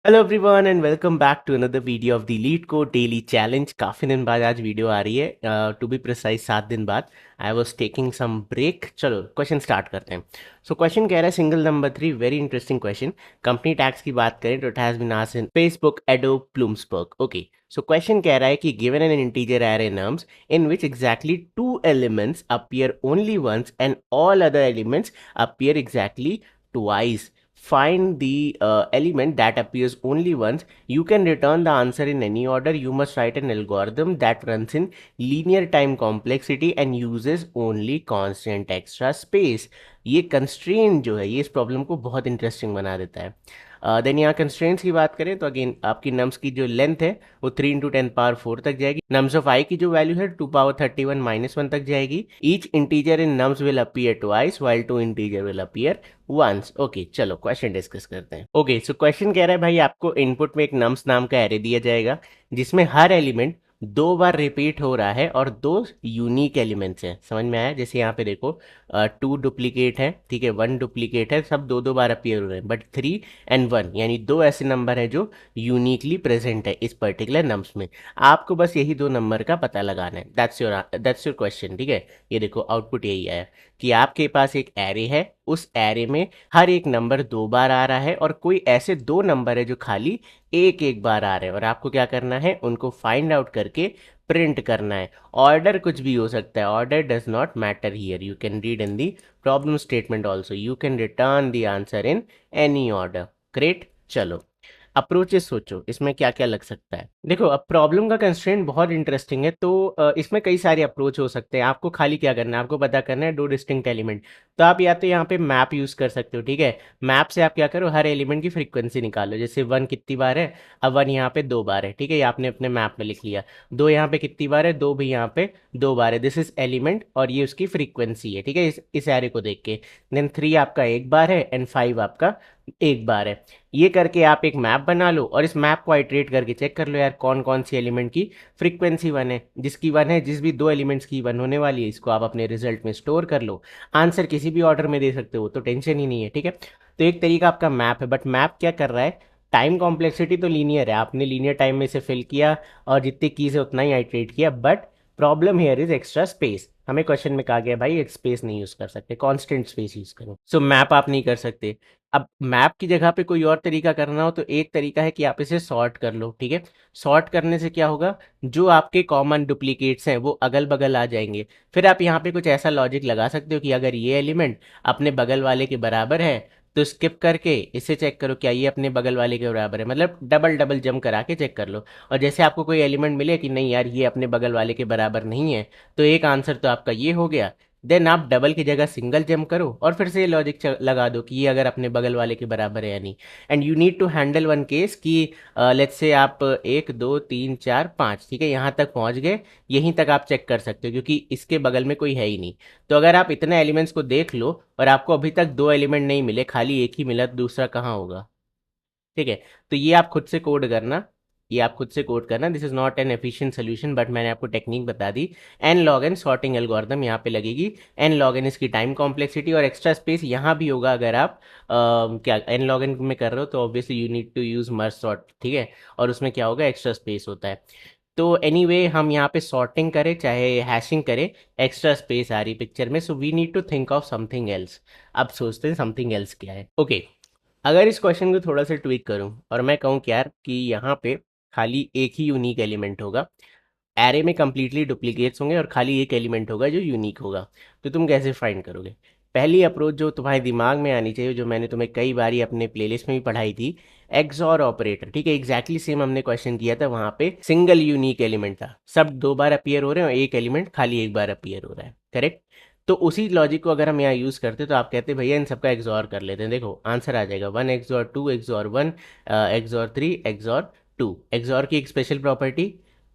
Hello everyone and welcome back to another video of the LeetCode daily challenge. काफ़ी दिन बाद आज video आ रही है, टू बी प्रिसाइज 7 दिन बाद। I was taking some break. चलो क्वेश्चन स्टार्ट करते हैं। सो क्वेश्चन कह रहा है single number 3, very interesting question. Company tax की बात करें तो it has been asked in Facebook Adobe Bloomberg. Okay, so question कह रहा है कि given an integer array nums in which exactly 2 elements appear only once and all other elements appear exactly twice. Find the element that appears only once. You can return the answer in any order. You must write an algorithm that runs in linear time complexity and uses only constant extra space. ये constraint जो है ये इस problem को बहुत interesting बना देता है। देन यहाँ कंस्ट्रेंट्स की बात करें तो अगेन आपकी नम्स की जो लेंथ है वो 3 × 10⁴ तक जाएगी। नम्स ऑफ आई की जो वैल्यू है 2 × 31 - 1 तक जाएगी। Each integer in nums will appear twice while two integer will appear once. Okay, चलो क्वेश्चन डिस्कस करते हैं। ओके, सो क्वेश्चन कह रहा है भाई आपको इनपुट में एक नम्स नाम का एरे दिया जाएगा जिसमें हर एलिमेंट 2 बार रिपीट हो रहा है और 2 यूनिक एलिमेंट्स हैं। समझ में आया? जैसे यहाँ पे देखो 2 डुप्लीकेट है, ठीक है, 1 डुप्लीकेट है, सब 2 2 बार अपीयर हो रहे हैं, बट 3 and 1 यानी 2 ऐसे नंबर है जो यूनिकली प्रेजेंट है इस पर्टिकुलर नम्स में। आपको बस यही 2 नंबर का पता लगाना है। That's your question. ठीक है, ये देखो आउटपुट यही आया कि आपके पास एक एरे है, उस एरे में हर एक नंबर 2 बार आ रहा है और कोई ऐसे 2 नंबर है जो खाली एक एक बार आ रहे हैं और आपको क्या करना है, उनको फाइंड आउट करके प्रिंट करना है। ऑर्डर कुछ भी हो सकता है, order does not matter here. You can read in the problem statement also, you can return the answer in any order. Great, चलो अप्रोचेस सोचो इसमें क्या क्या लग सकता है। देखो अब प्रॉब्लम का कंस्ट्रेंट बहुत इंटरेस्टिंग है, तो इसमें कई सारे अप्रोच हो सकते हैं। आपको खाली क्या करना है, आपको पता करना है 2 डिस्टिंक्ट एलिमेंट। तो आप या तो यहाँ पे मैप यूज़ कर सकते हो, ठीक है। मैप से आप क्या करो, हर एलिमेंट की फ्रीक्वेंसी निकालो। जैसे 1 कितनी बार है, अब 1 यहाँ पे 2 बार है, ठीक है, ये आपने अपने मैप में लिख लिया। 2 यहाँ पे कितनी बार है, 2 भी यहाँ पे 2 बार है। दिस इज एलिमेंट और ये उसकी फ्रीक्वेंसी है, ठीक है, इस एरे को देख के। देन 3 आपका 1 बार है एंड 5 आपका 1 बार है। ये करके आप एक मैप बना लो और इस मैप को आइट्रेट करके चेक कर लो यार कौन कौन सी एलिमेंट की फ्रीक्वेंसी 1 है। जिसकी 1 है, जिस भी 2 एलिमेंट्स की 1 होने वाली है, इसको आप अपने रिजल्ट में स्टोर कर लो। आंसर किसी भी ऑर्डर में दे सकते हो, तो टेंशन ही नहीं है, ठीक है। तो एक तरीका आपका मैप है, बट मैप क्या कर रहा है, टाइम कॉम्प्लेक्सिटी तो लीनियर है, आपने लीनियर टाइम में इसे फिल किया और जितनी कीज है उतना ही आइट्रेट किया, but problem here is extra space. हमें क्वेश्चन में कहा गया भाई एक स्पेस नहीं यूज कर सकते, कांस्टेंट स्पेस यूज करो। सो मैप आप नहीं कर सकते। अब मैप की जगह पे कोई और तरीका करना हो तो एक तरीका है कि आप इसे सॉर्ट कर लो, ठीक है। सॉर्ट करने से क्या होगा, जो आपके कॉमन डुप्लीकेट्स हैं वो अगल बगल आ जाएंगे। फिर आप यहाँ पे कुछ ऐसा लॉजिक लगा सकते हो कि अगर ये एलिमेंट अपने बगल वाले के बराबर है तो स्किप करके इसे चेक करो क्या ये अपने बगल वाले के बराबर है, मतलब डबल डबल जंप करा के चेक कर लो। और जैसे आपको कोई एलिमेंट मिले कि नहीं यार ये अपने बगल वाले के बराबर नहीं है, तो एक आंसर तो आपका ये हो गया। देन आप डबल की जगह सिंगल जंप करो और फिर से ये लॉजिक लगा दो कि ये अगर अपने बगल वाले के बराबर है या नहीं। And you need to handle one case कि लेट्स से आप 1 2 3 4 5, ठीक है, यहाँ तक पहुँच गए, यहीं तक आप चेक कर सकते हो क्योंकि इसके बगल में कोई है ही नहीं। तो अगर आप इतने एलिमेंट्स को देख लो और आपको अभी तक 2 एलिमेंट नहीं मिले, खाली एक ही मिला, तो दूसरा कहाँ होगा, ठीक है। तो ये आप खुद से कोड करना, ये आप खुद से कोड करना। This is not an efficient solution, but मैंने आपको टेक्निक बता दी। N log n sorting algorithm यहाँ पे लगेगी। एन लॉग एन इसकी टाइम कॉम्प्लेक्सिटी और एक्स्ट्रा स्पेस यहाँ भी होगा। अगर आप क्या एन लॉग एन में कर रहे हो तो obviously you need to use merge sort, ठीक है, और उसमें क्या होगा, एक्स्ट्रा स्पेस होता है। तो एनीवे हम यहाँ पे सॉर्टिंग करें चाहे हैशिंग करें, एक्स्ट्रा स्पेस आ रही पिक्चर में, so we need to think of something else. अब सोचते हैं समथिंग एल्स क्या है। ओके, अगर इस क्वेश्चन को थोड़ा सा ट्वीक करूं और मैं कहूं कि यार कि यहाँ पे खाली एक ही यूनिक एलिमेंट होगा, एरे में कंप्लीटली डुप्लीकेट्स होंगे और खाली एक एलिमेंट होगा जो यूनिक होगा, तो तुम कैसे फाइंड करोगे? पहली अप्रोच जो तुम्हारे दिमाग में आनी चाहिए, जो मैंने तुम्हें कई बार अपने प्लेलिस्ट में भी पढ़ाई थी, एक्सॉर ऑपरेटर, ठीक है, एग्जैक्टली सेम हमने क्वेश्चन किया था। वहां पे सिंगल यूनिक एलिमेंट था, सब 2 बार अपीयर हो रहे हैं और एक एलिमेंट खाली एक बार अपीयर हो रहा है, करेक्ट। तो उसी लॉजिक को अगर हम यहाँ यूज़ करते तो आप कहते भैया इन सबका एक्सॉर कर लेते हैं। देखो आंसर आ जाएगा 1 XOR 2 XOR 1 XOR 3 XOR 2। XOR की एक स्पेशल प्रॉपर्टी,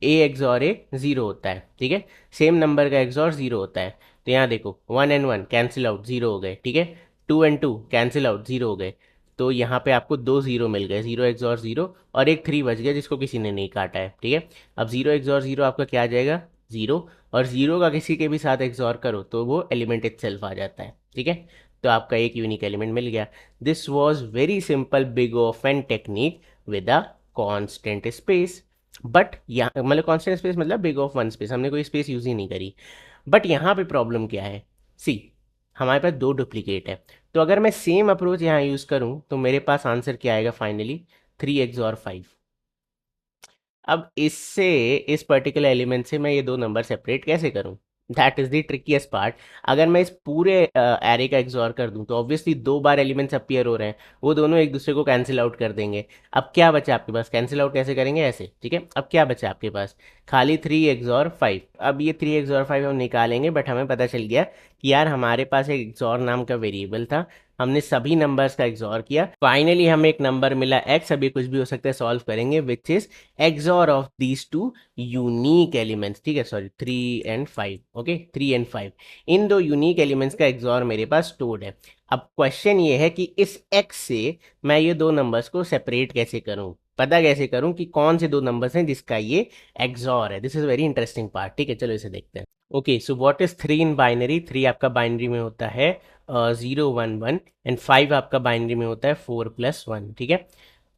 ए एक्सॉर ए जीरो होता है, ठीक है, सेम नंबर का एक्सॉर जीरो होता है। तो यहाँ देखो 1 and 1 कैंसिल आउट, जीरो हो गए, ठीक है, 2 and 2 कैंसिल आउट, जीरो हो गए। तो यहाँ पे आपको 2 जीरो मिल गए, जीरो एक्सॉर जीरो, और एक 3 बच गया जिसको किसी ने नहीं काटा है, ठीक है। अब जीरो एक्सॉर जीरो आपका क्या आ जाएगा, जीरो, और जीरो का किसी के भी साथ एक्सॉर करो तो वो एलिमेंट इटसेल्फ आ जाता है, ठीक है। तो आपका एक यूनिक एलिमेंट मिल गया। This was very simple big of n technique with a constant space. But यहाँ मतलब कांस्टेंट स्पेस मतलब बिग ऑफ वन स्पेस, हमने कोई स्पेस यूज ही नहीं करी। बट यहाँ पे प्रॉब्लम क्या है, सी हमारे पास दो डुप्लीकेट है, तो अगर मैं सेम अप्रोच यहाँ यूज करूँ तो मेरे पास आंसर क्या आएगा फाइनली, 3x और 5। अब इससे इस पर्टिकुलर एलिमेंट से मैं ये दो नंबर सेपरेट कैसे करूं, दैट इज द ट्रिकीएस्ट पार्ट। अगर मैं इस पूरे एरे का एक्सॉर कर दूं तो ऑब्वियसली दो बार एलिमेंट्स अपीयर हो रहे हैं, वो दोनों एक दूसरे को कैंसिल आउट कर देंगे। अब क्या बचा आपके पास, कैंसिल आउट कैसे करेंगे ऐसे, ठीक है। अब क्या बचा आपके पास, खाली 3x और 5। अब ये 3x और 5 हम निकालेंगे, बट हमें पता चल गया कि यार हमारे पास एक एक्सॉर नाम का वेरिएबल था, हमने सभी नंबर्स का एक्सॉर किया, फाइनली हमें एक नंबर मिला x। अभी कुछ भी हो सकता है, सॉल्व करेंगे, which is XOR of these two unique elements, ठीक है, सॉरी 3 and 5, ओके 3 and 5, इन दो यूनिक एलिमेंट्स का XOR मेरे पास स्टोर्ड है। अब क्वेश्चन ये है कि इस x से मैं ये दो नंबर्स को सेपरेट कैसे करूं, पता कैसे करूं कि कौन से दो नंबर्स हैं जिसका ये XOR है। This is very interesting part, ठीक है, चलो इसे देखते हैं। Okay so what is 3 in binary, 3 आपका बाइनरी में होता है 0 1 1, एंड 5 आपका बाइनरी में होता है 4+1, ठीक है।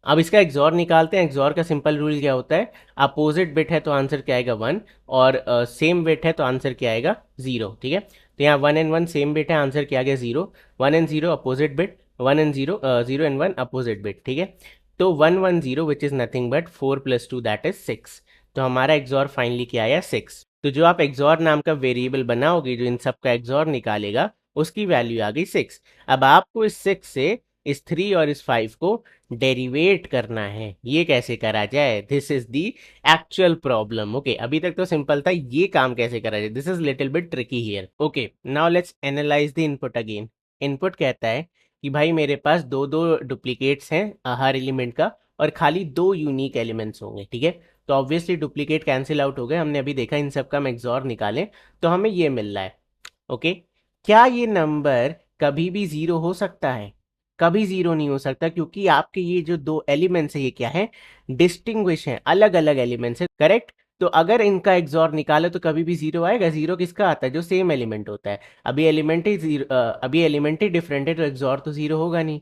अब इसका एक्सॉर निकालते हैं। एक्सॉर का सिंपल रूल क्या होता है, अपोजिट बिट है तो आंसर क्या आएगा 1, और सेम बिट है तो आंसर क्या आएगा 0, ठीक है। तो यहाँ 1 and 1 सेम बिट है, आंसर क्या आ गया 0, 1 and 0 opposite bit, 1 and 0 0 and 1 opposite bit, ठीक है। तो 1 1 0 which is nothing but 4+2 that is 6। तो हमारा एक्सॉर फाइनली क्या आया 6। तो जो आप एक्सॉर नाम का वेरिएबल बनाओगे जो इन सब का एक्सॉर निकालेगा, उसकी वैल्यू आ गई 6। अब आपको इस 6 से इस 3 और इस 5 को डेरिवेट करना है। ये कैसे करा जाए, this is the actual problem. Okay अभी तक तो सिंपल था, ये काम कैसे करा जाए, this is little bit tricky here. Okay now let's analyse the input again. Input कहता है कि भाई मेरे पास दो दो डुप्लीकेट्स हैं हर एलिमेंट का, और खाली दो यूनिक एलिमेंट्स होंगे, ठीक है। तो ऑब्वियसली डुप्लीकेट कैंसिल आउट हो गए, हमने अभी देखा इन सब का हम एक्सॉर निकालें तो हमें ये मिल रहा है। ओके क्या ये नंबर कभी भी जीरो हो सकता है, कभी जीरो नहीं हो सकता, क्योंकि आपके ये जो दो एलिमेंट्स है ये क्या है, डिस्टिंग्विश है, अलग अलग एलिमेंट्स है, करेक्ट। तो अगर इनका एक्सॉर निकाले तो कभी भी जीरो आएगा, जीरो किसका आता है, जो सेम एलिमेंट होता है। अभी एलिमेंट ही जीरो, अभी एलिमेंट ही डिफरेंट है तो एक्सॉर तो जीरो होगा नहीं।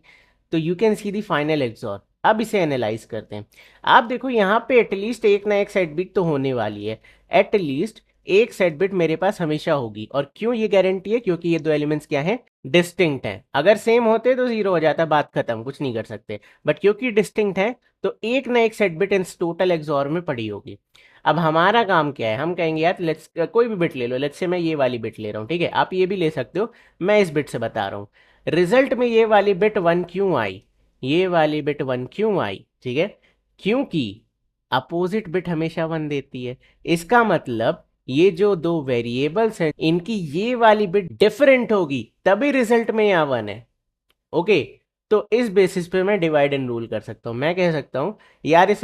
तो you can see the final XOR. अब इसे एनालाइज करते हैं। आप देखो यहाँ पे एटलीस्ट एक ना एक सेट बिट तो होने वाली है, एटलीस्ट एक सेट बिट मेरे पास हमेशा होगी। और क्यों ये गारंटी है, क्योंकि ये दो एलिमेंट्स क्या हैं, डिस्टिंक्ट हैं। अगर सेम होते तो जीरो हो जाता, बात खत्म, कुछ नहीं कर सकते। बट क्योंकि डिस्टिंक्ट है तो एक ना एक सेट बिट इस टोटल एक्सॉर में पड़ी होगी। अब हमारा काम क्या है, हम कहेंगे यार लेट्स कोई भी बिट ले लो, लेट्स से मैं ये वाली बिट ले रहा हूँ, ठीक है, आप ये भी ले सकते हो, मैं इस बिट से बता रहा हूँ। रिजल्ट में ये वाली बिट 1 क्यों आई, ये वाली बिट 1 क्यों आई, ठीक है, क्योंकि अपोजिट बिट हमेशा 1 देती है। इसका मतलब ये जो दो वेरिएबल्स हैं इनकी ये वाली बिट डिफरेंट होगी, तभी रिजल्ट में यहाँ 1 है। ओके तो इस बेसिस पे मैं डिवाइड एंड रूल कर सकता हूँ। मैं कह सकता हूँ यार इस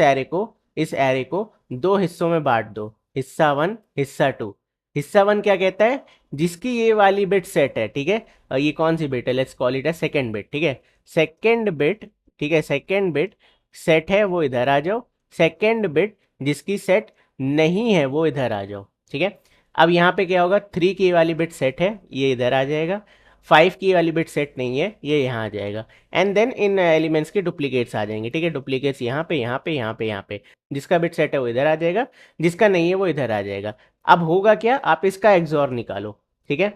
एरे को दो हिस्सों में बांट दो, हिस्सा 1 हिस्सा 2। हिस्सा 1 क्या कहता है, जिसकी ये वाली बिट सेट है, ठीक है, और ये कौन सी बिट है, लेट्स कॉल इट है सेकंड बिट, ठीक है, सेकंड बिट, ठीक है, सेकंड बिट सेट है वो इधर आ जाओ, सेकंड बिट जिसकी सेट नहीं है वो इधर आ जाओ, ठीक है। अब यहाँ पे क्या होगा, 3 की वाली बिट सेट है ये इधर आ जाएगा, 5 की वाली बिट सेट नहीं है ये यहाँ आ जाएगा, एंड देन इन एलिमेंट्स के डुप्लीकेट्स आ जाएंगे, ठीक है, डुप्लीकेट्स यहाँ पे यहाँ पे यहाँ पे यहाँ पे, जिसका बिट सेट है वो इधर आ जाएगा, जिसका नहीं है वो इधर आ जाएगा। अब होगा क्या, आप इसका एक्सॉर निकालो, ठीक है,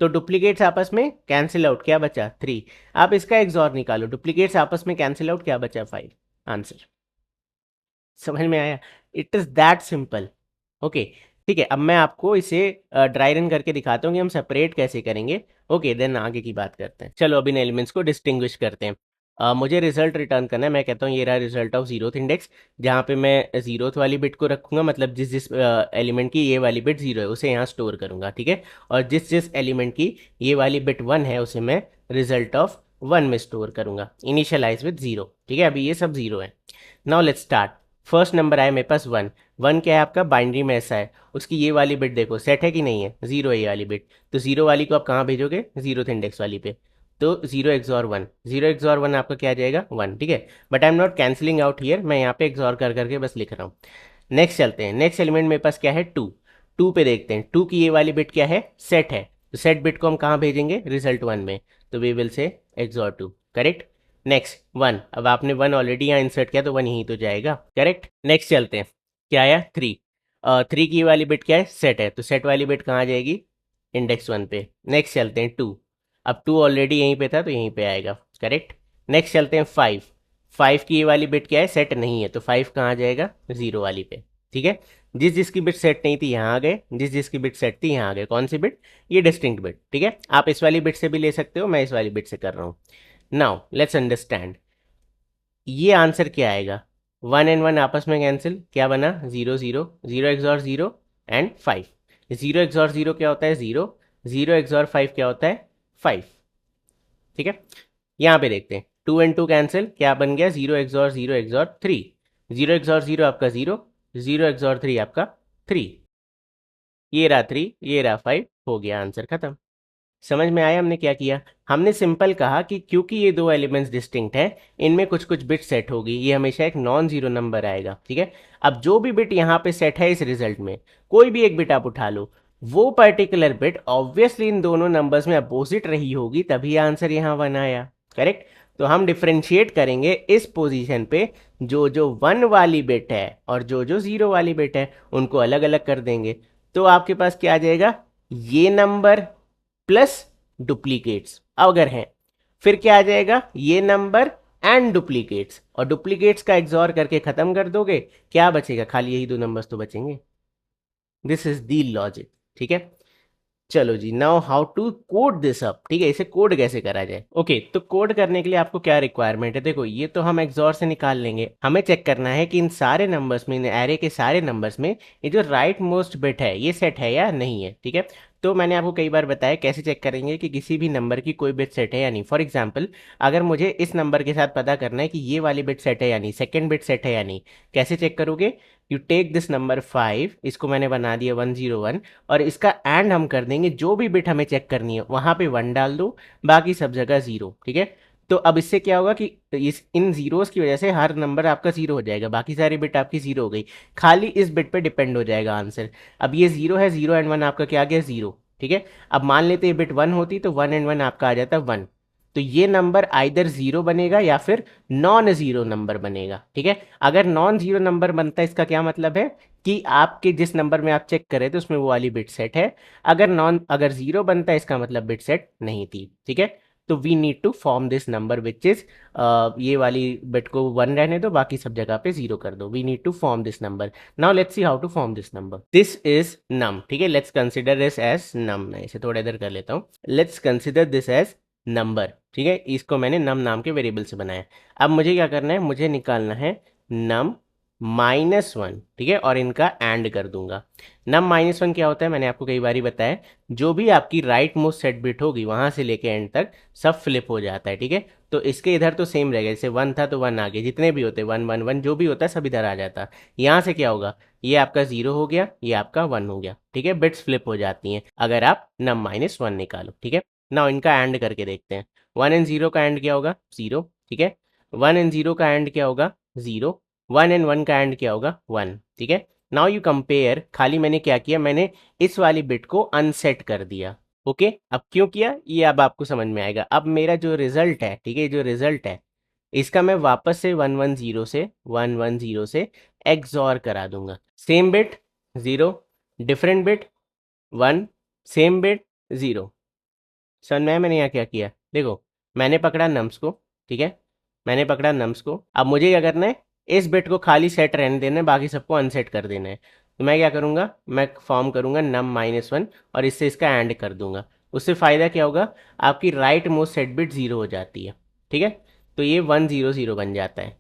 तो डुप्लीकेट्स आपस में कैंसिल आउट, क्या बचा 3। आप इसका एक्सॉर निकालो, डुप्लीकेट्स आपस में कैंसिल आउट, क्या बचा 5। आंसर समझ में आया, it is that simple. Okay ठीक है, अब मैं आपको इसे ड्राई रन करके दिखाता हूँ कि हम सेपरेट कैसे करेंगे। ओके देन आगे की बात करते हैं। चलो अब इन एलिमेंट्स को डिस्टिंग्विश करते हैं। मुझे रिजल्ट रिटर्न करना है, मैं कहता हूँ ये रहा रिजल्ट ऑफ जीरोथ इंडेक्स, जहाँ पे मैं जीरोथ वाली बिट को रखूंगा, मतलब जिस जिस एलिमेंट की ये वाली बिट जीरो है उसे यहाँ स्टोर करूंगा, ठीक है, और जिस जिस एलिमेंट की ये वाली बिट 1 है उसे मैं रिजल्ट ऑफ 1 में स्टोर करूंगा, इनिशियलाइज विद 0, ठीक है, अभी ये सब 0 है। Now let's start. First number आया मेरे पास 1, 1 क्या है आपका बाइनरी में ऐसा है, उसकी ये वाली बिट देखो सेट है कि नहीं है, 0 है ये वाली बिट, तो 0 वाली को आप कहाँ भेजोगे, जीरोथ इंडेक्स वाली पे, तो 0 एक्सॉर 1, 0 एक्सॉर 1 आपका क्या आ जाएगा 1, ठीक है। But I am not cancelling out here, मैं यहाँ पे एक्सॉर कर करके बस लिख रहा हूँ। नेक्स्ट चलते हैं, नेक्स्ट एलिमेंट मेरे पास क्या है 2, 2 पे देखते हैं, 2 की ये वाली बिट क्या है, सेट है, तो सेट बिट को हम कहाँ भेजेंगे रिजल्ट 1 में, तो we will say XOR 2, correct. Next 1, अब आपने 1 ऑलरेडी यहाँ इंसर्ट किया तो 1 यहीं तो जाएगा, करेक्ट। नेक्स्ट चलते हैं, क्या आया 3, 3 की वाली बिट क्या है, सेट है, तो सेट वाली बिट कहाँ जाएगी, इंडेक्स 1 पे। नेक्स्ट चलते हैं 2, अब 2 ऑलरेडी यहीं पे था तो यहीं पे आएगा, करेक्ट। नेक्स्ट चलते हैं 5, 5 की ये वाली बिट क्या है, सेट नहीं है, तो 5 कहाँ जाएगा, 0 वाली पे, ठीक है। जिस जिसकी बिट सेट नहीं थी यहाँ आ गए, जिस जिसकी बिट सेट थी यहाँ आ गए, कौन सी बिट, ये डिस्टिंक्ट बिट, ठीक है। आप इस वाली बिट से भी ले सकते हो, मैं इस वाली बिट से कर रहा हूँ। नाउ लेट्स अंडरस्टैंड, ये आंसर क्या आएगा, 1 एंड 1 आपस में कैंसिल, क्या बना, 0 0, 0 एक्सॉर 0 एंड 5, 0 एक्सॉर 0 क्या होता है, 0, 0 एक्सॉर 5 क्या होता है, 5, ठीक है। यहाँ पे देखते हैं 2 एंड 2 कैंसिल, क्या बन गया, 0 एक्सॉर 0 एक्सॉर 3, 0 एक्सॉर 0 आपका 0, 0 एक्सॉर 3 आपका 3, ये रहा 3, ये रहा 5, हो गया आंसर खत्म। समझ में आया हमने क्या किया, हमने सिंपल कहा कि क्योंकि ये दो एलिमेंट्स डिस्टिंक्ट हैं, इनमें कुछ कुछ बिट सेट होगी, ये हमेशा एक नॉन जीरो नंबर आएगा, ठीक है। अब जो भी बिट यहाँ पे सेट है इस रिजल्ट में, कोई भी एक बिट आप उठा लो, वो पर्टिकुलर बिट ऑब्वियसली इन दोनों नंबर्स में अपोजिट रही होगी, तभी आंसर यहाँ 1 आया, करेक्ट। तो हम डिफ्रेंशिएट करेंगे इस पोजीशन पे, जो जो 1 वाली बिट है और जो जो 0 वाली बिट है उनको अलग अलग कर देंगे, तो आपके पास क्या आ जाएगा, ये नंबर प्लस डुप्लीकेट्स अगर हैं, फिर क्या आ जाएगा, ये नंबर एंड डुप्लीकेट्स, और डुप्लीकेट्स का एक्सॉर करके खत्म कर दोगे, क्या बचेगा, खाली यही दो नंबर्स तो बचेंगे। दिस इज दी लॉजिक, ठीक है। चलो जी, now how to code this up, ठीक है, इसे कोड कैसे करा जाए। ओके तो कोड करने के लिए आपको क्या रिक्वायरमेंट है, देखो ये तो हम एक्सॉर से निकाल लेंगे, हमें चेक करना है कि इन सारे नंबर्स में, इन एरे के सारे नंबर्स में ये जो राइट मोस्ट बिट है ये सेट है या नहीं है, ठीक है। तो मैंने आपको कई बार बताया कैसे चेक करेंगे कि किसी भी नंबर की कोई बिट सेट है या नहीं। फॉर एग्जाम्पल, अगर मुझे इस नंबर के साथ पता करना है कि ये वाली बिट सेट है या नहीं, सेकेंड बिट सेट है या नहीं, कैसे चेक करोगे, यू टेक दिस नंबर 5, इसको मैंने बना दिया 101, और इसका एंड हम कर देंगे, जो भी बिट हमें चेक करनी है वहां पे 1 डाल दो, बाकी सब जगह 0, ठीक है। तो अब इससे क्या होगा कि इस इन जीरोस की वजह से हर नंबर आपका 0 हो जाएगा, बाकी सारी बिट आपकी 0 हो गई, खाली इस बिट पे डिपेंड हो जाएगा आंसर। अब ये 0 है, 0 एंड 1 आपका क्या आ गया, 0, ठीक है। अब मान लेते ये बिट 1 होती तो 1 एंड 1 आपका आ जाता 1, तो ये नंबर आइदर 0 बनेगा या फिर नॉन जीरो नंबर बनेगा, ठीक है। अगर नॉन जीरो नंबर बनता है, इसका क्या मतलब है कि आपके जिस नंबर में आप चेक कर रहे थे उसमें वो वाली बिट सेट है, अगर 0 बनता है इसका मतलब बिट सेट नहीं थी, ठीक है। तो we need to form this number which is, ये वाली बिट को 1 रहने दो, बाकी सब जगह पे 0 कर दो, we need to form this number. Now let's see how to form this number, this is num, ठीक है, let's consider this as num, मैं इसे थोड़ा इधर कर लेता हूँ, let's consider this as number, ठीक है, इसको मैंने नम नाम के वेरिएबल से बनाया। अब मुझे क्या करना है, मुझे निकालना है नम -1, ठीक है, और इनका एंड कर दूंगा। नम -1 क्या होता है, मैंने आपको कई बार बताया, जो भी आपकी राइट मोस्ट सेट बिट होगी वहां से लेके एंड तक सब फ्लिप हो जाता है, ठीक है। तो इसके इधर तो सेम रहेगा, जैसे 1 था तो 1 आ गया, जितने भी होते 1 1 1 जो भी होता है सब इधर आ जाता। यहाँ से क्या होगा, ये आपका 0 हो गया, ये आपका 1 हो गया, ठीक है, बिट्स फ्लिप हो जाती हैं अगर आप नम -1 निकालो, ठीक है। ना इनका एंड करके देखते हैं, 1 एंड 0 का एंड क्या होगा, 0, ठीक है, 1 एंड 0 का एंड क्या होगा, 0, 1 एंड 1 का एंड क्या होगा, 1, ठीक है। नाउ यू कंपेयर, खाली मैंने क्या किया, मैंने इस वाली बिट को अनसेट कर दिया, ओके। अब क्यों किया ये अब आपको समझ में आएगा। अब मेरा जो रिजल्ट है, ठीक है, जो रिजल्ट है इसका मैं वापस से 1 1 0 से एक्सॉर करा दूंगा, same bit 0, different bit 1, same bit 0। समझ में आया मैंने यहाँ क्या किया, देखो मैंने पकड़ा नम्स को, ठीक है, मैंने पकड़ा नम्स को, अब मुझे क्या करना है, इस बिट को खाली सेट रहने देना है, बाकी सबको अनसेट कर देना है। तो मैं क्या करूँगा, मैं फॉर्म करूँगा नम -1 और इससे इसका एंड कर दूंगा। उससे फ़ायदा क्या होगा, आपकी राइट मोस्ट सेट बिट 0 हो जाती है, ठीक है। तो ये 1 0 0 बन जाता है,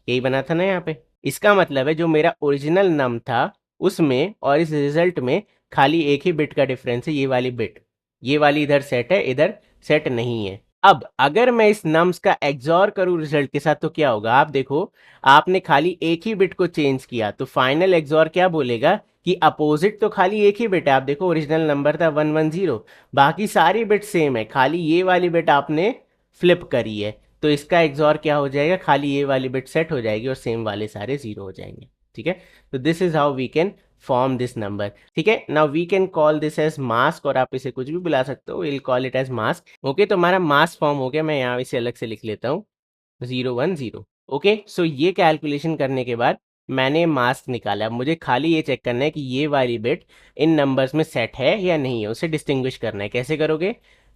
यही बना था ना यहाँ पे। इसका मतलब है जो मेरा ओरिजिनल नम था उसमें और इस रिजल्ट में खाली एक ही बिट का डिफरेंस है, ये वाली बिट, ये वाली इधर सेट है, इधर सेट नहीं है। अब अगर मैं इस नम्स का एक्सॉर करूं रिजल्ट के साथ तो क्या होगा, आप देखो, आपने खाली एक ही बिट को चेंज किया तो फाइनल एक्सॉर क्या बोलेगा कि अपोजिट तो खाली एक ही बिट है। आप देखो ओरिजिनल नंबर था 1 1 0, बाकी सारी बिट सेम है, खाली ये वाली बिट आपने फ्लिप करी है, तो इसका एक्सॉर क्या हो जाएगा, खाली ये वाली बिट सेट हो जाएगी और सेम वाले सारे 0 हो जाएंगे, ठीक है। तो this is how we can form this number, ठीक है। Now we can call this as mask, और आप इसे कुछ भी बुला सकते हो, will call it as mask, okay. तो हमारा मास्क फॉर्म हो गया, मैं यहाँ इसे अलग से लिख लेता हूँ, 010। ओके, सो ये कैलकुलेशन करने के बाद मैंने मास्क निकाला। अब मुझे खाली ये चेक करना है कि ये वाली बिट इन नंबर्स में सेट है या नहीं है, उसे डिस्टिंग्विश करना है। कैसे करोगे?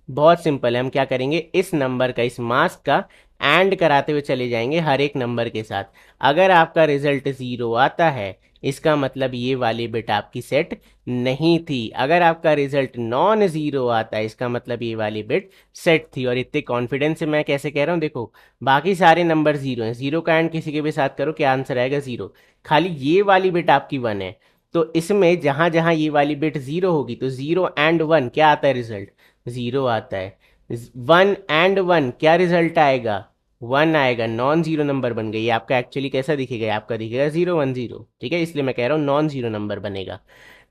बहुत सिंपल है। हम क्या करेंगे, इस नंबर का, इस मास्क का एंड कराते हुए चले जाएंगे हर एक नंबर के साथ। अगर आपका रिजल्ट 0 आता है, इसका मतलब ये वाली बिट आपकी सेट नहीं थी। अगर आपका रिजल्ट नॉन ज़ीरो आता है, इसका मतलब ये वाली बिट सेट थी। और इतने कॉन्फिडेंस से मैं कैसे कह रहा हूँ, देखो बाकी सारे नंबर 0 हैं, 0 का एंड किसी के भी साथ करो, क्या आंसर आएगा? 0। खाली ये वाली बिट आपकी 1 है। तो इसमें जहां जहां ये वाली बिट 0 होगी, तो 0 एंड 1 क्या आता है रिजल्ट? 0 आता है। 1 एंड 1 क्या रिजल्ट आएगा? 1 आएगा। नॉन जीरो नंबर बन गई। ये आपका एक्चुअली कैसा दिखेगा? आपका दिखेगा 010। ठीक है, इसलिए मैं कह रहा हूँ नॉन जीरो नंबर बनेगा।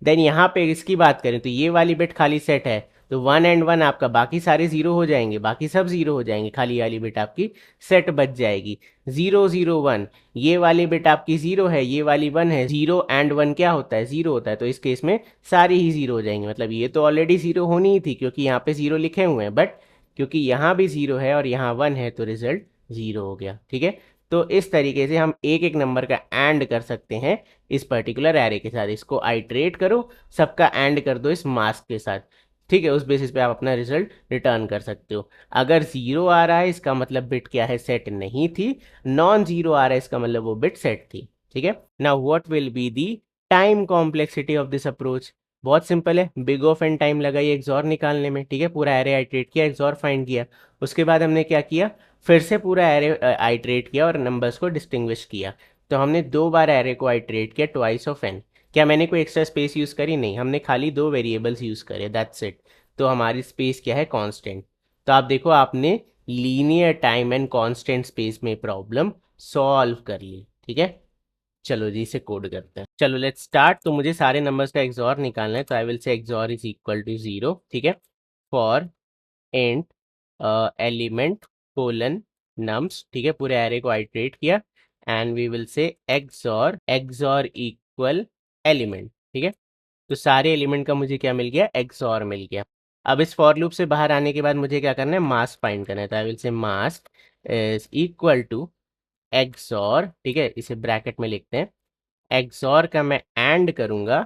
देन यहाँ पे इसकी बात करें तो ये वाली बिट खाली सेट है, तो 1 एंड 1 आपका, बाकी सारे 0 हो जाएंगे, बाकी सब 0 हो जाएंगे, खाली वाली बिट आपकी सेट बच जाएगी। 001, ये वाली बिट आपकी 0 है, ये वाली 1 है। 0 एंड 1 क्या होता है? 0 होता है। तो इस केस में सारी ही 0 हो जाएंगे। मतलब ये तो ऑलरेडी 0 होनी ही थी क्योंकि यहाँ पे 0 लिखे हुए हैं, बट क्योंकि यहाँ भी 0 है और यहाँ 1 है, तो रिजल्ट 0 हो गया। ठीक है, तो इस तरीके से हम एक एक नंबर का एंड कर सकते हैं इस पर्टिकुलर एरे के साथ। इसको आइट्रेट करो, सबका एंड कर दो इस मास्क के साथ। ठीक है, उस बेसिस पे आप अपना रिजल्ट रिटर्न कर सकते हो। अगर 0 आ रहा है, इसका मतलब बिट क्या है? सेट नहीं थी। नॉन 0 आ रहा है, इसका मतलब वो बिट सेट थी। ठीक है, now what will be the time complexity of this approach? बहुत सिंपल है। बिग ऑफ एंड टाइम लगाई एक्सॉर निकालने में। ठीक है, पूरा एरे आइट्रेट किया, एक्सॉर फाइंड किया। उसके बाद हमने क्या किया, फिर से पूरा एरे आइट्रेट किया और नंबर्स को डिस्टिंग्विश किया। तो हमने 2 बार एरे को आइट्रेट किया, ट्वाइस ऑफ एन। क्या मैंने कोई एक्स्ट्रा स्पेस यूज़ करी? नहीं, हमने खाली 2 वेरिएबल्स यूज़ करे, दैट्स इट। तो हमारी स्पेस क्या है? कांस्टेंट। तो आप देखो, आपने linear time and constant space में प्रॉब्लम सॉल्व कर ली। ठीक है, चलो जी इसे कोड करते हैं। चलो लेट्स स्टार्ट। तो मुझे सारे नंबर्स का एक्सॉर निकालना है, तो I will say XOR is equal to 0। ठीक है, for int element colon nums. ठीक है, पूरे एरे को आइट्रेट किया and we will say XOR equal element. ठीक है, तो सारे एलिमेंट का मुझे क्या मिल गया? एक्सॉर मिल गया। अब इस फॉर लूप से बाहर आने के बाद मुझे क्या करना है? मास्क फाइंड करना है। तो I will say mask is equal to XOR. ठीक है, इसे ब्रैकेट में लिखते हैं। एक्सॉर का मैं एंड करूंगा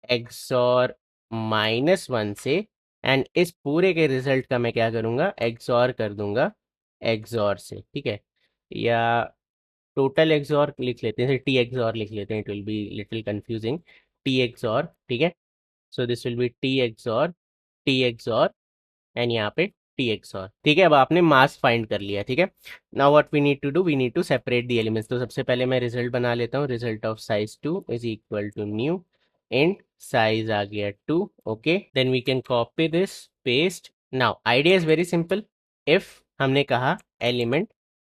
एक्सॉर -1 से, एंड इस पूरे के रिजल्ट का मैं क्या करूंगा? एक्सॉर कर दूंगा एक्सॉर से। ठीक है, या टोटल एक्सॉर लिख लेते हैं, टी एक्सॉर लिख लेते हैं, it will be little confusing. T XOR. ठीक है, so this will be T XOR and यहाँ पे टी एक्सॉर। ठीक है, अब आपने मास फाइंड कर लिया। ठीक है, now what we need to do, we need to separate the elements. तो सबसे पहले मैं रिजल्ट बना लेता हूँ। Result of size 2 is equal to new int size आ गया 2। Okay, then we can copy this, paste. Now idea is very simple. If हमने कहा एलिमेंट,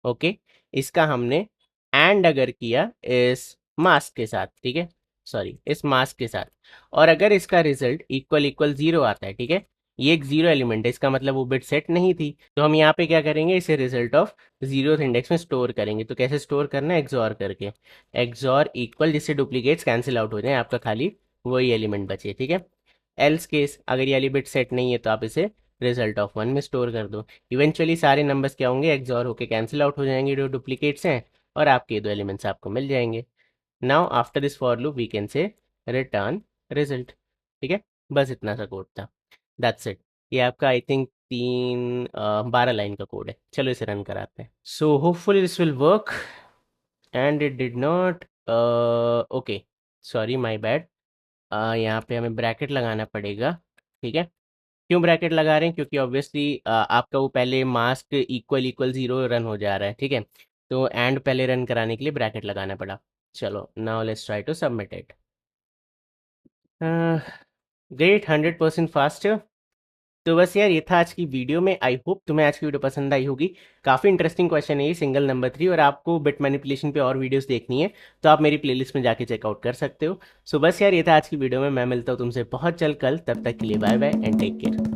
ओके, इसका हमने एंड अगर किया इस मास्क के साथ, ठीक है, सॉरी इस मास्क के साथ, और अगर इसका रिजल्ट इक्वल इक्वल 0 आता है, ठीक है, ये एक 0 एलिमेंट है, इसका मतलब वो बिट सेट नहीं थी। तो हम यहाँ पे क्या करेंगे, इसे रिजल्ट ऑफ 0th इंडेक्स में स्टोर करेंगे। तो कैसे स्टोर करना है? एक्सॉर करके। एक्सॉर इक्वल, जिससे डुप्लीकेट्स कैंसिल आउट हो जाए, आपका खाली वही एलिमेंट बचे। ठीक है, एल्स केस, अगर ये वाली बिट सेट नहीं है तो आप इसे रिजल्ट ऑफ 1 में स्टोर कर दो। इवेंचुअली सारे नंबर्स क्या होंगे? एक्सॉर होके कैंसिल आउट हो जाएंगे जो डुप्लीकेट्स हैं, और आपके ये 2 एलिमेंट्स आपको मिल जाएंगे। Now after this for loop we can say return result. ठीक है, बस इतना सा कोड था, दैट्स इट। ये आपका आई थिंक 12 लाइन का कोड है। चलो इसे रन कराते हैं। So hopefully this will work, and it did not. Okay, sorry my bad. यहाँ पे हमें ब्रैकेट लगाना पड़ेगा। ठीक है, क्यों ब्रैकेट लगा रहे हैं? क्योंकि ऑब्वियसली आपका वो पहले मास्क इक्वल इक्वल 0 रन हो जा रहा है। ठीक है, तो एंड पहले रन कराने के लिए ब्रैकेट लगाना पड़ा। चलो now let's try to submit it. Great, 100% fast. तो बस यार ये था आज की वीडियो में। आई होप तुम्हें आज की वीडियो पसंद आई होगी। काफ़ी इंटरेस्टिंग क्वेश्चन है ये, सिंगल नंबर 3, और आपको बिट मैनिपुलेशन पे और वीडियोस देखनी है तो आप मेरी प्लेलिस्ट में जाके चेकआउट कर सकते हो। सो बस यार ये था आज की वीडियो में। मैं मिलता हूँ तुमसे बहुत जल्द कल, तब तक के लिए bye bye and take care.